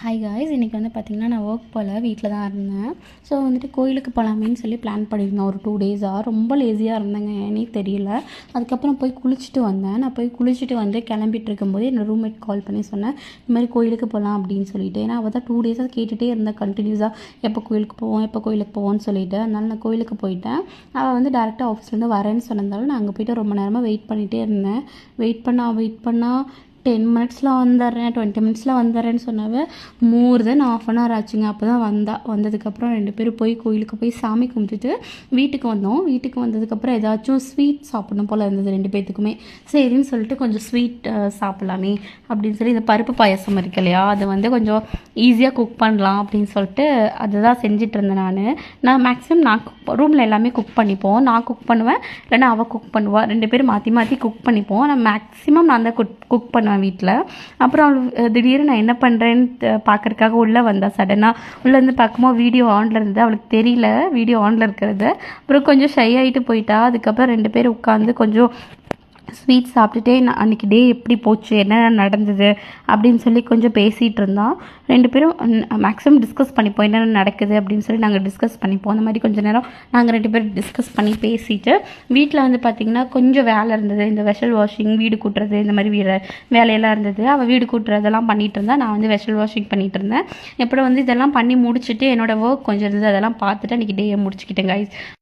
Hi guys, இன்றைக்கி வந்து பார்த்திங்கன்னா நான் ஒர்க் போல் வீட்டில் தான் இருந்தேன். ஸோ வந்துட்டு கோயிலுக்கு போகலாமேன்னு சொல்லி பிளான் பண்ணியிருந்தேன். ஒரு 2 டேஸாக ரொம்ப லேசியாக இருந்தேங்க, ஏன்னே தெரியல. அதுக்கப்புறம் போய் குளிச்சுட்டு வந்தேன். நான் போய் குளிச்சுட்டு வந்து கிளம்பிட்டு இருக்கும்போது என்னோடய ரூம்மேட் கால் பண்ணி சொன்னேன், இந்த மாதிரி கோயிலுக்கு போகலாம் அப்படின்னு சொல்லிட்டு. ஏன்னா அவள் தான் 2 டேஸாக கேட்டுகிட்டே இருந்தேன் கண்டினியூஸாக, எப்போ கோயிலுக்கு போவோம்னு சொல்லிட்டு. அதனால நான் கோயிலுக்கு போயிட்டேன். அவள் வந்து டேரெக்டாக ஆஃபீஸ்லேருந்து வரேன்னு சொன்னதால நான் அங்கே போய்ட்டு ரொம்ப நேரமாக வெயிட் பண்ணிகிட்டே இருந்தேன். வெயிட் பண்ணால் 10 மினிட்ஸில் வந்துடுறேன், 20 மினிட்ஸில் வந்துடுறேன்னு சொன்னாவே மோர் தென் ½ அன் ஹவர் ஆச்சுங்க. அப்போ தான் வந்ததுக்கப்புறம் 2 பேரும் போய் கோயிலுக்கு போய் சாமி கும்பிட்டுட்டு வீட்டுக்கு வந்தோம். வீட்டுக்கு வந்ததுக்கப்புறம் ஏதாச்சும் ஸ்வீட் சாப்பிடணும் போல் இருந்தது 2 பேர்த்துக்குமே. சரின்னு சொல்லிட்டு கொஞ்சம் ஸ்வீட் சாப்பிட்லாமே அப்படின்னு சொல்லி இந்த பருப்பு பாயசம் இருக்கு இல்லையா, அது வந்து கொஞ்சம் ஈஸியாக குக் பண்ணலாம் அப்படின்னு சொல்லிட்டு அதுதான் செஞ்சிட்டு இருந்தேன். நான் மேக்ஸிமம் ரூமில் எல்லாமே குக் பண்ணிப்போம். நான் குக் பண்ணுவேன், இல்லைன்னா அவள் குக் பண்ணுவாள். 2 பேரும் மாற்றி குக் பண்ணிப்போம். நான் தான் குக் பண்ணுவேன் வீட்டில். அப்புறம் திடீர்னு நான் என்ன பண்ணுறேன்னு பார்க்கறதுக்காக உள்ளே வந்தா. சடனாக உள்ளே வந்து பார்க்கும்போது வீடியோ ஆனில் இருந்தது. அவளுக்கு தெரியல வீடியோ ஆனில் இருக்கிறது. அப்புறம் கொஞ்சம் ஷை ஆகிட்டு போயிட்டா. அதுக்கப்புறம் 2 பேர் உட்காந்து கொஞ்சம் ஸ்வீட் சாப்பிட்டுட்டே அன்றைக்கி டே எப்படி போச்சு, என்ன நடந்தது அப்படின்னு சொல்லி கொஞ்சம் பேசிகிட்டு இருந்தோம். 2 பேரும் மேக்ஸிமம் டிஸ்கஸ் பண்ணிப்போம், என்னென்ன நடக்குது அப்படின்னு சொல்லி நாங்கள் டிஸ்கஸ் பண்ணிப்போம். அந்த மாதிரி கொஞ்சம் நேரம் நாங்கள் 2 பேரும் டிஸ்கஸ் பண்ணி பேசிட்டு வீட்டில் வந்து பார்த்திங்கன்னா கொஞ்சம் வேலை இருந்தது. இந்த வெஷல் வாஷிங், வீடு கூட்டுறது, இந்த மாதிரி வேலையெல்லாம் இருந்தது. அவள் வீடு கூட்டுறதெல்லாம் பண்ணிகிட்டு இருந்தா, நான் வந்து வெஷல் வாஷிங் பண்ணிகிட்டு இருந்தேன். அப்புறம் வந்து இதெல்லாம் பண்ணி முடிச்சுட்டு என்னோடய ஒர்க் கொஞ்சம் இருந்தது, அதெல்லாம் பார்த்துட்டு அன்றைக்கி டேயை முடிச்சுக்கிட்டேன் கைஸ்.